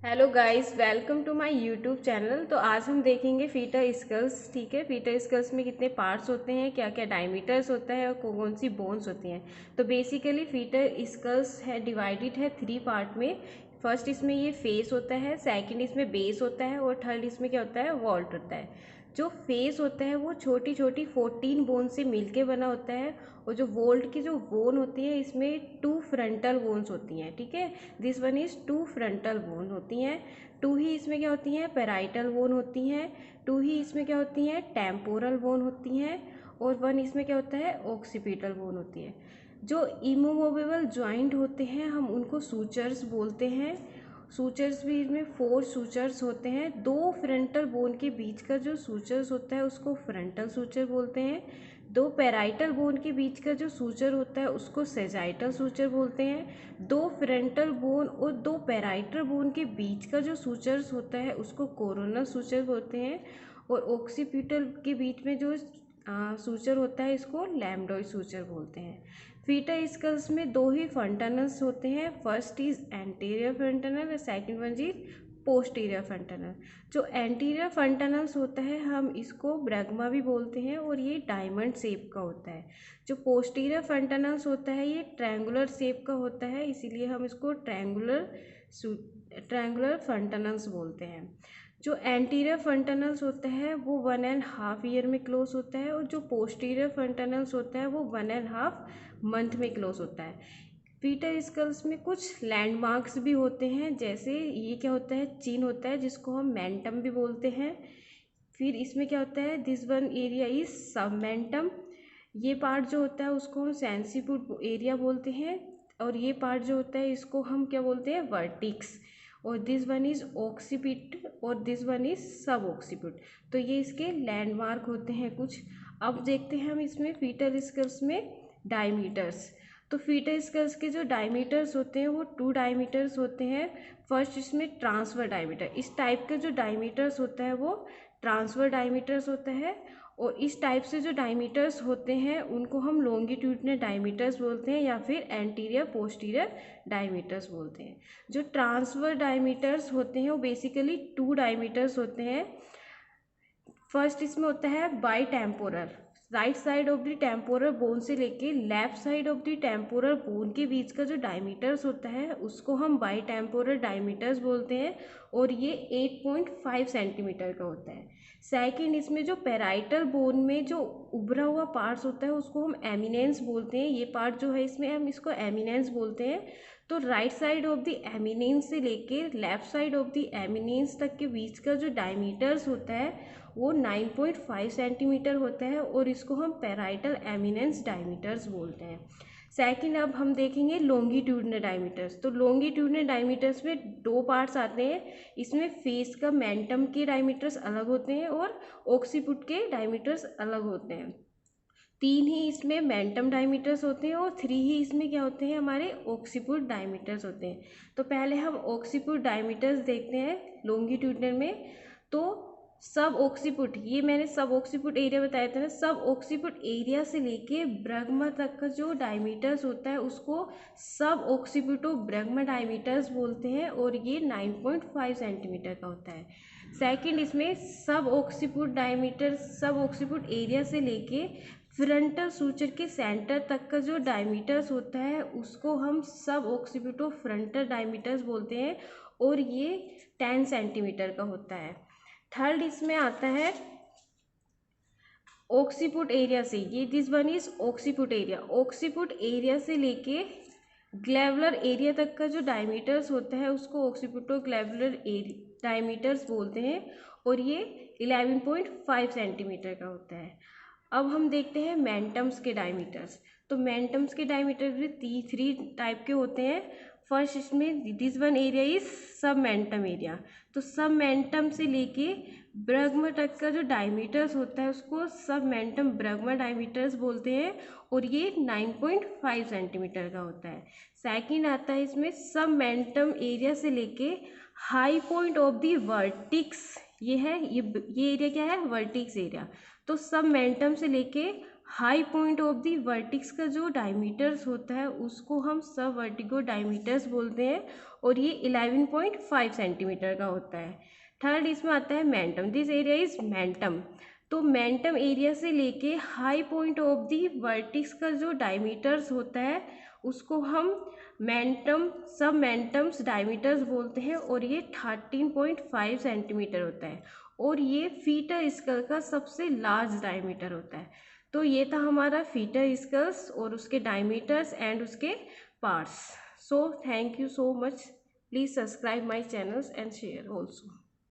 Hello guys, welcome to my YouTube channel. तो आज हम देखेंगे फीटर स्कल्स। ठीक है, फीटर स्कल्स में कितने पार्ट्स होते हैं, क्या क्या डायमीटर्स होता है और कौन कौन सी बोन्स होती हैं। तो बेसिकली फीटर स्कल्स है डिवाइडेड है 3 पार्ट में। फर्स्ट इसमें ये फेस होता है, सेकंड इसमें बेस होता है और थर्ड इसमें क्या होता है, वॉल्ट होता है। जो फेस होता है वो छोटी छोटी 14 बोन से मिलके बना होता है। और जो वोल्ट की जो बोन होती है इसमें 2 फ्रंटल बोन्स होती हैं। ठीक है, this one is 2 frontal bone होती हैं। 2 ही इसमें क्या होती हैं, पैराइटल बोन होती हैं। 2 ही इसमें क्या होती हैं, टेम्पोरल बोन होती हैं। और 1 इसमें क्या होता है, ऑक्सीपिटल बोन होती है। जो इमूवेबल ज्वाइंट होते हैं हम उनको सूचर्स बोलते हैं। सूचर्स भी इसमें 4 सूचर्स होते हैं। 2 फ्रंटल बोन के बीच का जो सूचर्स होता है उसको फ्रंटल सूचर बोलते हैं। 2 पैराइटल बोन के बीच का जो सूचर होता है उसको सेजाइटल सूचर बोलते हैं। 2 फ्रंटल बोन और 2 पैराइटल बोन के बीच का जो सूचर्स होता है उसको कोरोनल सूचर बोलते हैं। और ऑक्सीपिटल के बीच में जो सूचर होता है इसको लैम्डोइड सूचर बोलते हैं। फीटर स्कल्स में 2 ही फंटानल्स होते हैं। फर्स्ट इज एंटीरियर फंटानल और सेकंड वन इज पोस्टीरियर फंटानल। जो एंटीरियर फंटानल्स होता है हम इसको ब्रैगमा भी बोलते हैं और ये डायमंड शेप का होता है। जो पोस्टीरियर फंटानल्स होता है ये ट्रायंगुलर शेप का होता है, इसीलिए हम इसको ट्रायंगुलर फंटानल्स बोलते हैं। जो एंटीरियर फंटानल्स होता है वो 1.5 ईयर में क्लोज होता है और जो पोस्टीरियर फंटानल्स होता है वो 1.5 मंथ में क्लोज होता है। फीटर स्कल्स में कुछ लैंडमार्क्स भी होते हैं, जैसे ये क्या होता है, चिन्ह होता है जिसको हम मेंटम भी बोलते हैं। फिर इसमें क्या होता है, दिस वन एरिया इज सबमेंटम। ये पार्ट जो होता है उसको हम सेंसिटिव एरिया बोलते हैं। और ये पार्ट जो होता है इसको हम क्या बोलते हैं, वर्टिक्स। और दिस वन इज ऑक्सीपिट और दिस वन इज सब ऑक्सीपिट। तो ये इसके लैंडमार्क होते हैं कुछ। अब देखते हैं हम इसमें फीटर स्कल्स में डायमीटर्स। तो फीटर स्कल्स के जो डायमीटर्स होते हैं वो 2 डायमीटर्स होते हैं। फर्स्ट इसमें ट्रांसफर डायमीटर, इस टाइप का जो डायमीटर्स होता है वो ट्रांसफर डायमीटर्स होता है। और इस टाइप से जो डायमीटर्स होते हैं उनको हम लॉन्गिट्यूडनल डायमीटर्स बोलते हैं या फिर एंटीरियर पोस्टीरियर डायमीटर्स बोलते हैं। जो ट्रांसफर डायमीटर्स होते हैं वो बेसिकली 2 डायमीटर्स होते हैं। फर्स्ट इसमें होता है by temporal, right side of the temporal bone से लेके left side of the temporal bone के बीच का जो डायमीटर्स होता है उसको हम बाई टेम्पोरल डायमीटर्स बोलते हैं और ये 8.5 सेंटीमीटर का होता है। सेकंड इसमें जो पैराइटल बोन में जो उभरा हुआ पार्ट्स होता है उसको हम एमिनेंस बोलते हैं। ये पार्ट जो है इसमें हम इसको एमिनेंस बोलते हैं। तो right side of the eminence से लेके left side of the eminence तक के बीच का जो डायमीटर्स होता है वो 9.5 सेंटीमीटर होता है और इसको हम पैराइटल एमिनेंस डायमीटर्स बोलते हैं। सेकंड अब हम देखेंगे लॉन्गिट्यूडनल डायमीटर्स। तो लॉन्गिट्यूडनल डायमीटर्स में 2 पार्ट्स आते हैं। इसमें फेस का मेंटम के डायमीटर्स अलग होते हैं और ऑक्सीपुट के डायमीटर्स अलग होते हैं। 3 ही इसमें मेंटम डायमीटर्स होते हैं और 3 ही इसमें क्या होते हैं, हमारे ऑक्सीपुट डायमीटर्स होते हैं। तो पहले हम ऑक्सीपुट डायमीटर्स देखते हैं लॉन्गिट्यूडनल में। तो सब ऑक्सीपुट, ये मैंने सब ऑक्सीपुट एरिया बताया था ना, सब ऑक्सीपुट एरिया से लेके ब्रग्मा तक का जो डायमीटर्स होता है उसको सब ऑक्सीपुटो ब्रग्मा डायमीटर्स बोलते हैं और ये 9.5 सेंटीमीटर का होता है। सेकंड इसमें सब ऑक्सीपुट डायमीटर, सब ऑक्सीपुट एरिया से लेके फ्रंटल सूचर के सेंटर तक का जो डायमीटर्स होता है उसको हम सब ऑक्सीपिटो फ्रंटल डायमीटर्स बोलते हैं और ये 10 सेंटीमीटर का होता है। थर्ड इसमें आता है ऑक्सीपुट एरिया से, ये this one is occiput area. Occiput area से लेके ग्लैवुलर एरिया तक का जो डायमीटर्स होता है उसको ऑक्सीपुटो ग्लैवुलर डायमीटर्स बोलते हैं और ये 11.5 सेंटीमीटर का होता है। अब हम देखते हैं मेंटम्स के डायमीटर्स। तो मेंटम्स के डायमीटर भी 3 टाइप के होते हैं। फर्स्ट इसमें दिस वन एरिया इज सब मेंटम एरिया। तो सब मेंटम से लेके ब्रग्मा तक का जो डायमीटर्स होता है उसको सब मेंटम ब्रग्मा डायमीटर्स बोलते हैं और ये 9.5 सेंटीमीटर का होता है। सेकंड आता है इसमें सब मेंटम एरिया से लेके high point of the vertices, ये है, ये एरिया क्या है, वर्टिक्स एरिया। तो सब मेंटम से लेके high point of the vertices का जो डायमीटर्स होता है उसको हम सब वर्टिगो डायमीटर्स बोलते हैं, और ये 11.5 सेंटीमीटर का होता है। थर्ड इसमें आता है मैंटम, दिस एरिया इज मैंटम। तो मैंटम एरिया से लेके high point of the vertices का जो डायमीटर्स होता है उसको हम मैंटम सब मैंटम्स डायमीटर्स बोलते हैं, और ये 13.5 सेंटीमीटर होता है, और ये फीटर स्कल का सबसे लार्ज डायमीटर होता है। तो ये था हमारा फीटर स्कल्स और उसके डायमीटर्स एंड उसके parts. So thank you so much, please subscribe my channels and share also.